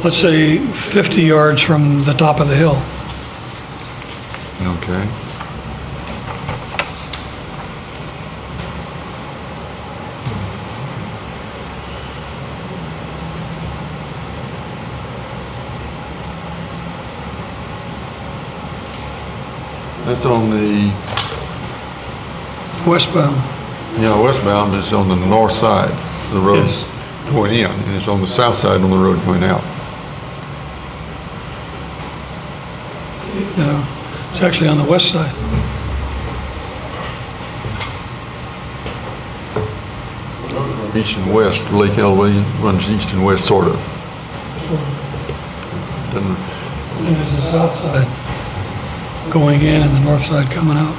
Let's say 50 yards from the top of the hill. Okay. That's on the, Westbound. westbound is on the north side of the road Yes. going in, and it's on the south side on the road going out. It's actually on the west side. East and west, Lake Elway runs east and west, sort of. Doesn't- And there's the south side going in and the north side coming out.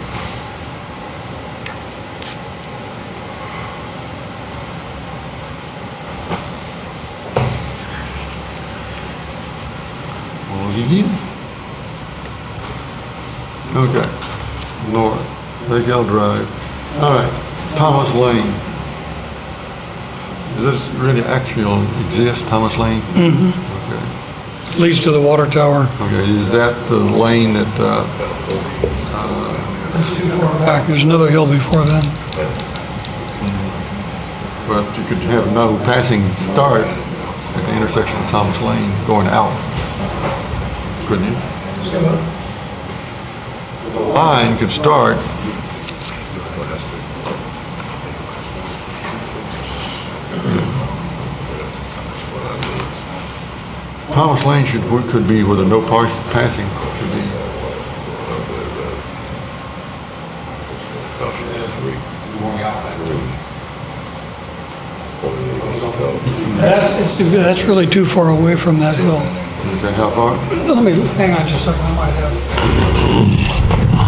Well, you need. Okay. North, Lake L Drive. All right, Thomas Lane. Does this really actually exist, Thomas Lane? Okay. Leads to the water tower. Okay, is that the lane that, That's too far back. There's another hill before then. but you could have no passing start at the intersection of Thomas Lane going out, couldn't you? The line could start Thomas Lane could be where the no passing could be. That's really too far away from that hill. Okay, how far? Let me, hang on just a second, I might have.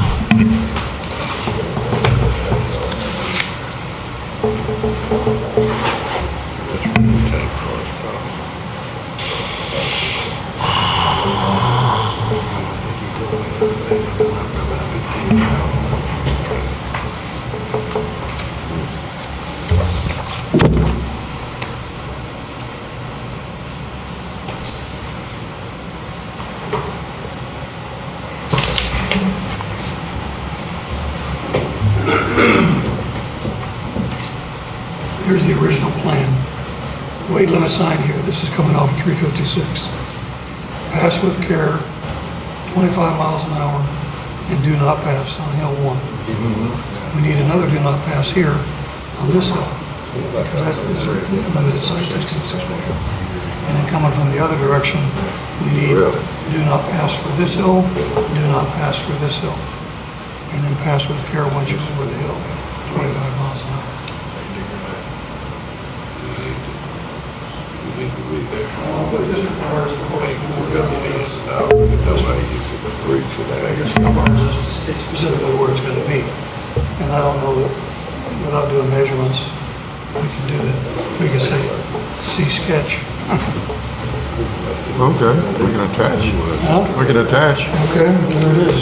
weight limit sign here, this is coming off of 356. Pass with care, 25 miles an hour, and do not pass on hill 1. We need another do not pass here on this hill, because that is a limited sight distance. And then coming from the other direction, we need do not pass for this hill, do not pass for this hill. And then pass with care once you're over the hill, 25 miles an hour. But this requires the whole state specifically where it's going to be. And I don't know that without doing measurements, we can do that. We can say, see sketch. Okay, we can attach. Huh? We can attach. Okay, there it is.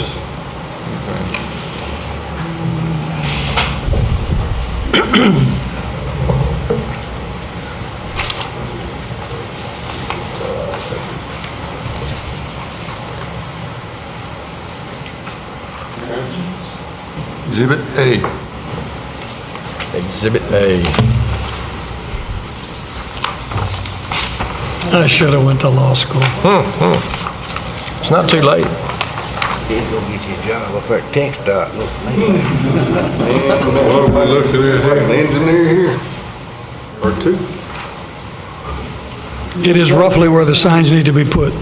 Exhibit A. Exhibit A. I should have went to law school. It's not too late. He's gonna get you a job up at TxDOT, look, man. Well, we looked at it, like an engineer here, or two. It is roughly where the signs need to be put.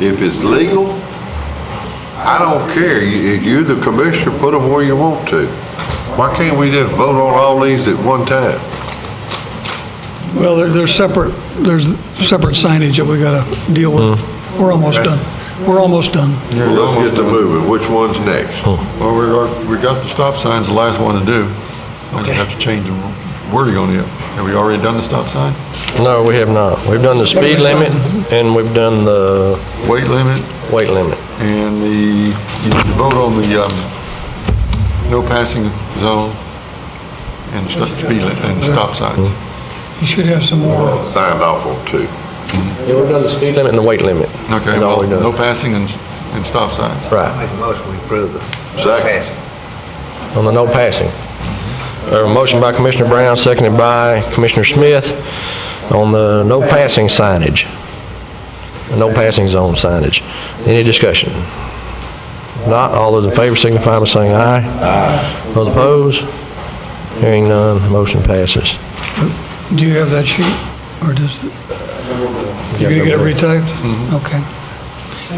If it's legal, I don't care. You're the commissioner, put them where you want to. Why can't we just vote on all these at one time? Well, there's separate signage that we gotta deal with. We're almost done. We're almost done. Well, let's get to moving. Which one's next? Well, we got the stop signs, the last one to do. I just have to change the wording on it. Have we already done the stop sign? No, we have not. We've done the speed limit and we've done the Weight limit weight limit. and you vote on the no passing zone and speed limit and stop signs. You should have some more. Signed off on two. Yeah, we've done the speed limit and the weight limit. Okay, That's all well, we've done. no passing and stop signs. Right, Make a motion, we approve the Second. passing. on the no passing. We have a motion by Commissioner Brown, seconded by Commissioner Smith on the no passing signage. The no passing zone signage. Any discussion? If not, all those in favor signify by saying aye. Aye. Those opposed? Hearing none, motion passes. Do you have that sheet? Or does, you gonna get it retyped? Okay.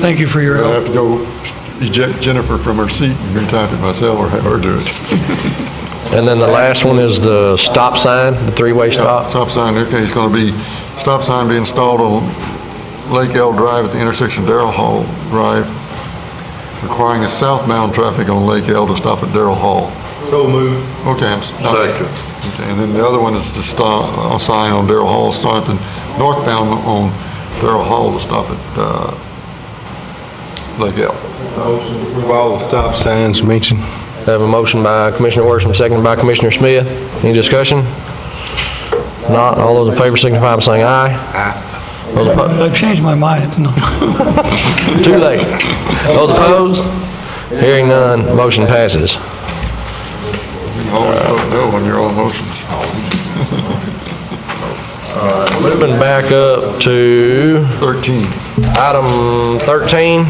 Thank you for your I'll help. have to go eject Jennifer from her seat and retype it myself or have her do it. And then the last one is the stop sign, the three-way stop. Stop sign, okay, it's gonna be, stop sign be installed on Lake L Drive at the intersection of Darrell Hall Drive, requiring the southbound traffic on Lake L to stop at Darrell Hall. So moved. Okay, Second. Okay, and then the other one is to stop, a sign on Darrell Hall, stopping northbound on Darrell Hall to stop at Lake L. Approve all the stop signs mentioned. Have a motion by Commissioner Worsham, seconded by Commissioner Smith. Any discussion? Not, all those in favor signify by saying aye. Aye. Those opposed? I've changed my mind. No. Too late. Those opposed? Hearing none, motion passes. You always vote no on your own motions. Moving back up to 13. item 13.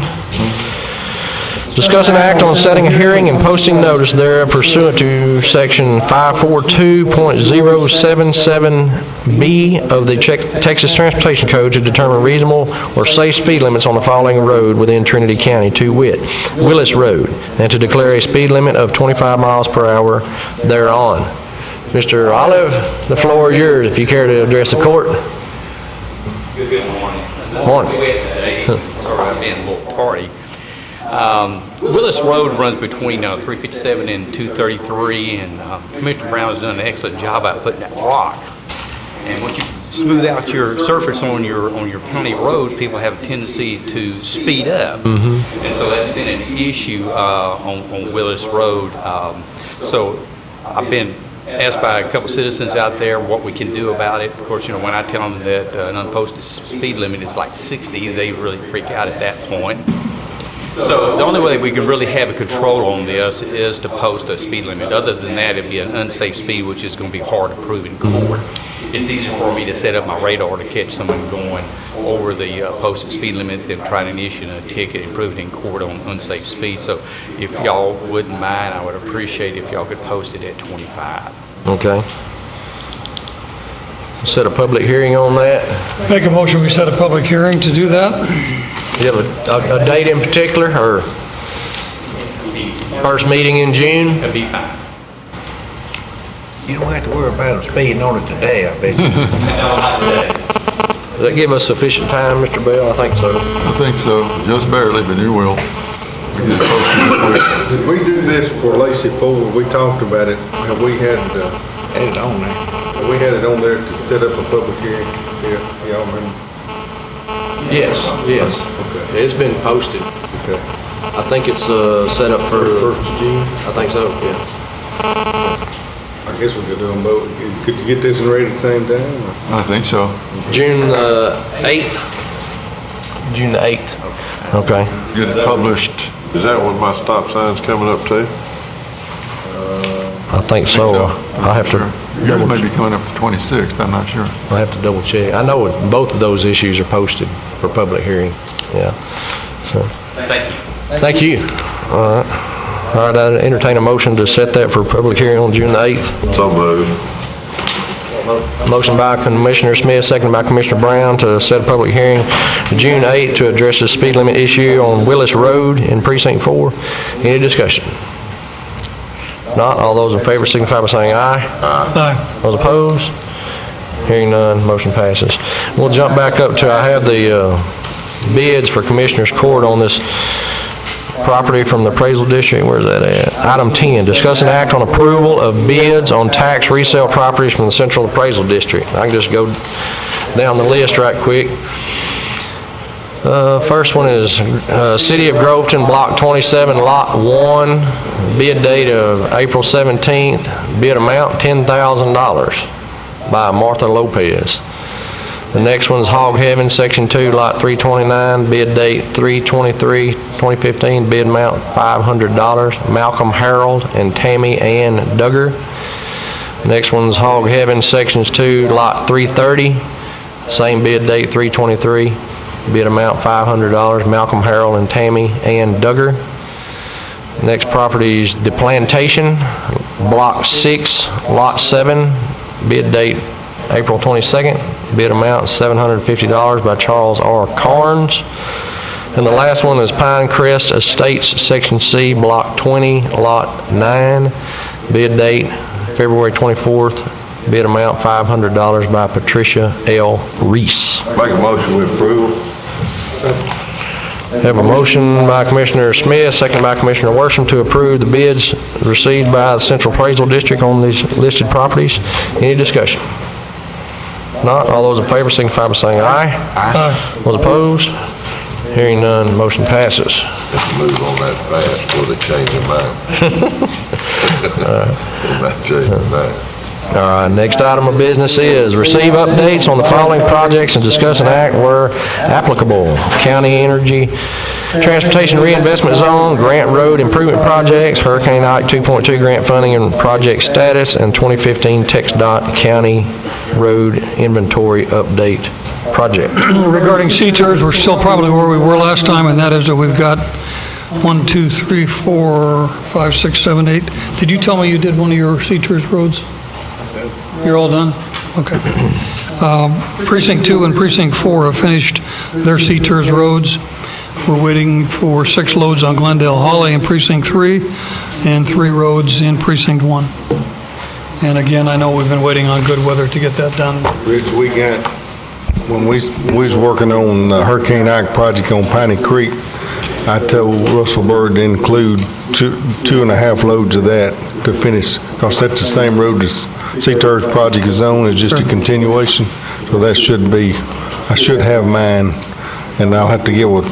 Discuss an act on setting a hearing and posting notice thereof pursuant to section 542.077B of the Texas Transportation Code to determine reasonable or safe speed limits on the following road within Trinity County, to wit, Willis Road, and to declare a speed limit of 25 miles per hour thereon. Mr. Olive, the floor is yours if you care to address the court. Good morning. Morning. Sorry, I'm being a little tardy. Willis Road runs between 357 and 233, and Commissioner Brown has done an excellent job at putting that rock. And once you smooth out your surface on your county roads, people have a tendency to speed up, and so that's been an issue on Willis Road. So I've been asked by a couple citizens out there what we can do about it. Of course, when I tell them that an unposted speed limit is like 60, they really freak out at that point. So the only way we can really have a control on this is to post a speed limit. Other than that, it'd be an unsafe speed, which is going to be hard to prove in court. It's easier for me to set up my radar to catch someone going over the posted speed limit than trying to issue a ticket and prove it in court on unsafe speed. So if y'all wouldn't mind, I would appreciate if y'all could post it at 25. Okay. Set a public hearing on that. Make a motion, we set a public hearing to do that. You have a date in particular, or first meeting in June? That'd be fine. You don't have to worry about them speeding on it today, I bet you. No, not today. Does that give us sufficient time, Mr. Bell? I think so. I think so, just barely, but you will. We get it posted this week. Did we do this for Lacey Ford? We talked about it. Have we had, Had it on there. we had it on there to set up a public hearing? Yeah, y'all remember? Yes, yes. Okay. It's been posted. Okay. I think it's set up for... First of June? I think so, yeah. I guess we could do them both. Could you get this and ready at the same time? or? I think so. June 8th? June the 8th. Okay. Get it published. Is that when my stop sign's coming up too? I think so. I'll have to Yours may be coming up the 26th, I'm not sure. I'll have to double check. I know both of those issues are posted for public hearing. Yeah. So, Thank you. thank you. All right. All right, I entertain a motion to set that for public hearing on June the 8th. So moved. Motion by Commissioner Smith, seconded by Commissioner Brown to set a public hearing June 8th to address the speed limit issue on Willis Road in Precinct 4. Any discussion? Not, all those in favor signify by saying aye. Aye. Those opposed? Hearing none, motion passes. We'll jump back up to, I have the bids for Commissioners Court on this property from the appraisal district. Where's that at? Item 10, discuss an act on approval of bids on tax resale properties from the Central Appraisal District. I can just go down the list right quick. First one is City of Groveton, Block 27, Lot 1, bid date of April 17th, bid amount $10,000 by Martha Lopez. The next one is Hog Heaven, Section 2, Lot 329, bid date 3/23/2015, bid amount $500, Malcolm Harold and Tammy Ann Duggar. Next one's Hog Heaven, Sections 2, Lot 330, same bid date 3/23, bid amount $500, Malcolm Harold and Tammy Ann Duggar. Next property is The Plantation, Block 6, Lot 7, bid date April 22nd, bid amount $750 by Charles R. Carnes. And the last one is Pine Crest Estates, Section C, Block 20, Lot 9, bid date February 24th, bid amount $500 by Patricia L. Reese. Make a motion with approval. Have a motion by Commissioner Smith, second by Commissioner Worsham to approve the bids received by the Central Appraisal District on these listed properties. Any discussion? Not, all those in favor signify by saying aye. Aye. Those opposed? Hearing none, motion passes. Just move on that fast before they change their mind. They might change their mind. All right, next item of business is receive updates on the following projects and discuss an act where applicable. County Energy Transportation Reinvestment Zone, Grant Road Improvement Projects, Hurricane Ike 2.2 grant funding and project status, and 2015 TxDOT County Road Inventory Update Project. Regarding C-Tours, we're still probably where we were last time, and that is that we've got 1, 2, 3, 4, 5, 6, 7, 8. Did you tell me you did one of your C-Tours roads? You're all done? Okay. Precinct 2 and Precinct 4 have finished their C-Tours roads. We're waiting for 6 loads on Glendale Holly in Precinct 3 and 3 roads in Precinct 1. And again, I know we've been waiting on good weather to get that done. Rich, we got, when we was working on the Hurricane Ike project on Piney Creek, I told Russell Bird to include 2.5 loads of that to finish, because that's the same road as C-Tours project is on, it's just a continuation. So that should be, I should have mine, and I'll have to get with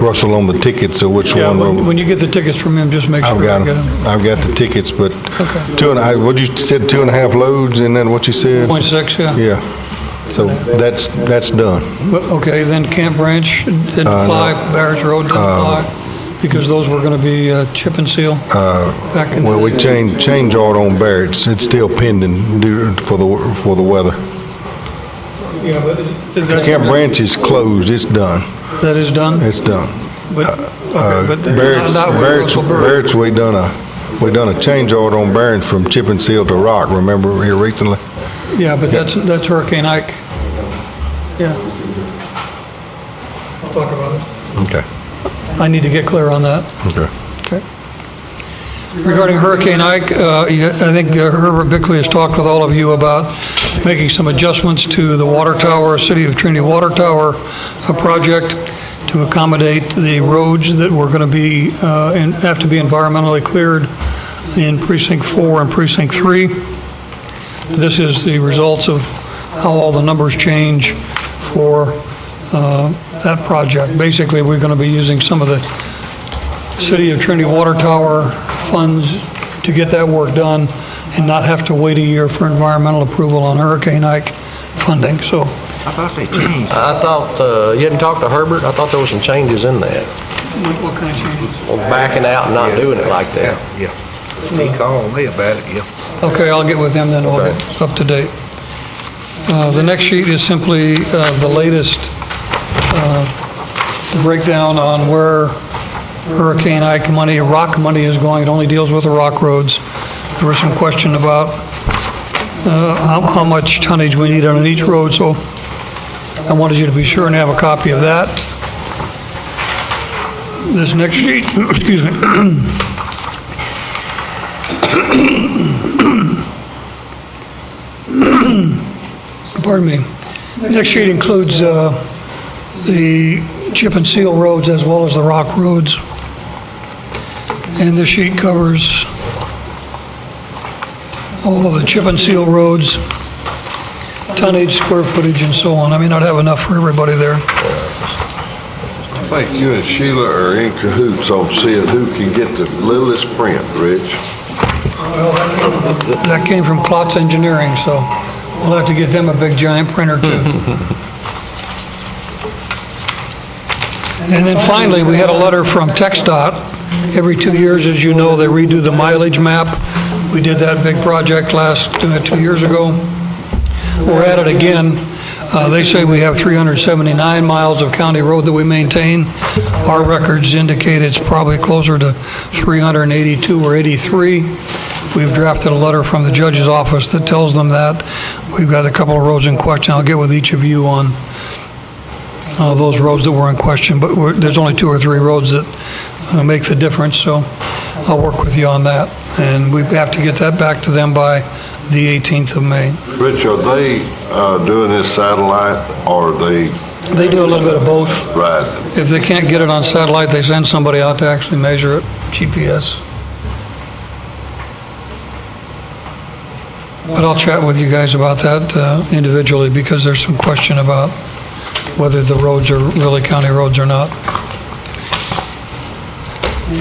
Russell on the tickets of which Yeah, one. when you get the tickets from him, just make sure I've you got get them. them. I've got the tickets, but Okay. 2.5, what you said, 2.5 loads, and then what you said? 0.6, yeah. Yeah, so that's done. But, okay, then Camp Branch didn't apply, Bears Road didn't apply. because those were going to be chip and seal? Back in Well, the we day? change order on Barrett's. It's still pending for the weather. Yeah, but Camp Branch is closed. It's done. that is done? It's done. But, okay, but Barrett's, not with Russell Bird. Barrett's, we done a change order on Barrett's from chip and seal to rock. Remember here recently? Yeah, but that's Hurricane Ike. Yeah. I'll talk about it. Okay. I need to get clear on that. Okay. Okay. Regarding Hurricane Ike, I think Herbert Bickley has talked with all of you about making some adjustments to the water tower, City of Trinity water tower project to accommodate the roads that were going to be, and have to be environmentally cleared in Precinct 4 and Precinct 3. This is the results of how all the numbers change for that project. Basically, we're going to be using some of the City of Trinity water tower funds to get that work done and not have to wait a year for environmental approval on Hurricane Ike funding. So I thought they changed. I thought, you hadn't talked to Herbert? I thought there was some changes in that. what kind of changes? Well, backing out and not doing it like that. Yeah. He called me about it, yeah. Okay, I'll get with them then, we'll get up to date. The next sheet is simply the latest breakdown on where Hurricane Ike money, rock money is going. It only deals with the rock roads. There was some question about how much tonnage we need on each road, so I wanted you to be sure and have a copy of that. This next sheet, excuse me. Pardon me. Next sheet includes the chip and seal roads as well as the rock roads. And this sheet covers all of the chip and seal roads, tonnage, square footage, and so on. I may not have enough for everybody there. I think you and Sheila are in cahoots on seeing who can get the littlest print, Rich. That came from Klotz Engineering, so we'll have to get them a big giant printer too. And then finally, we had a letter from TxDOT. Every 2 years, as you know, they redo the mileage map. We did that big project 2 years ago. We're at it again. They say we have 379 miles of county road that we maintain. Our records indicate it's probably closer to 382 or 83. We've drafted a letter from the judge's office that tells them that. We've got a couple of roads in question. I'll get with each of you on those roads that were in question, but there's only 2 or 3 roads that make the difference, so I'll work with you on that. And we have to get that back to them by the 18th of May. Rich, are they doing this satellite, or are they? They do a little bit of both. Right. If they can't get it on satellite, they send somebody out to actually measure it, GPS. But I'll chat with you guys about that individually, because there's some question about whether the roads are really county roads or not.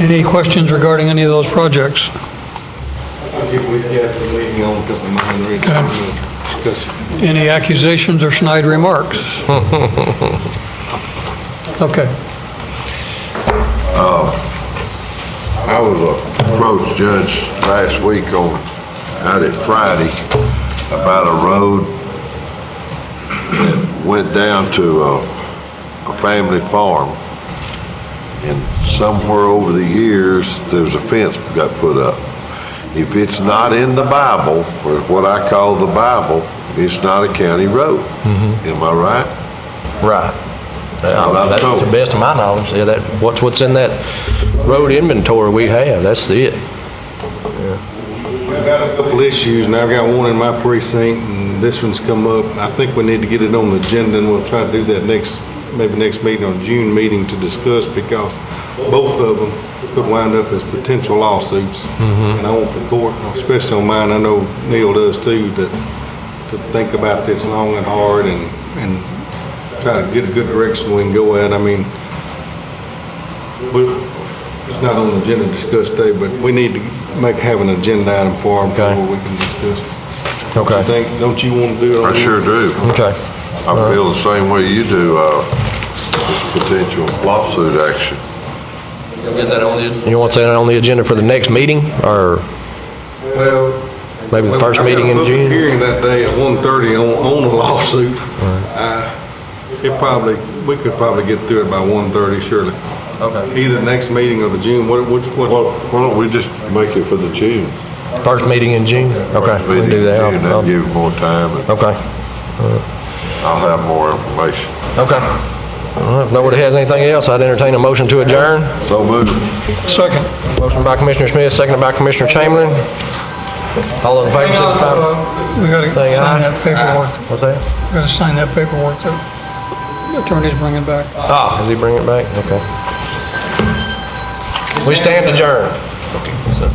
Any questions regarding any of those projects? I'll get with you after the meeting on a couple of mine, Rich. Okay. We'll discuss it. Any accusations or snide remarks? Okay. I was approached Judge last week out at Friday about a road that went down to a family farm. And somewhere over the years, there's a fence got put up. If it's not in the Bible, or what I call the Bible, it's not a county road. Am I right? Right. what I'm That's told. to the best of my knowledge. Yeah, that, what's in that road inventory we have, that's it. I've got a couple issues, and I've got one in my precinct, and this one's come up. I think we need to get it on the agenda, and we'll try to do that maybe next meeting, or June meeting, to discuss, because both of them could wind up as potential lawsuits. And I want the court, especially on mine, I know Neil does too, to think about this long and hard and try to get a good direction we can go at. I mean, it's not on the agenda to discuss today, but we need to have an agenda item for them before we can discuss. Okay. Don't you want to do it? I sure do. Okay. I feel the same way you do, this potential lawsuit action. Get that on the. You want to set it on the agenda for the next meeting, or Well, maybe the first meeting in June? Hearing that day at 1:30 on the lawsuit. We could probably get through it by 1:30 surely. Okay. Either next meeting or the June, what? Why don't we just make it for the June? First meeting in June? Okay, we can do that. And I'll- then give it more time, and Okay, I'll have more information. okay. All right, if nobody has anything else, I'd entertain a motion to adjourn. So moved. Second. Motion by Commissioner Smith, seconded by Commissioner Chamberlain. All those in favor, signify. We gotta Say aye. sign that paperwork. What's that? We gotta sign that paperwork that the attorney's bringing back. Ah, is he bringing it back? Okay. We stand adjourned. Okay, so.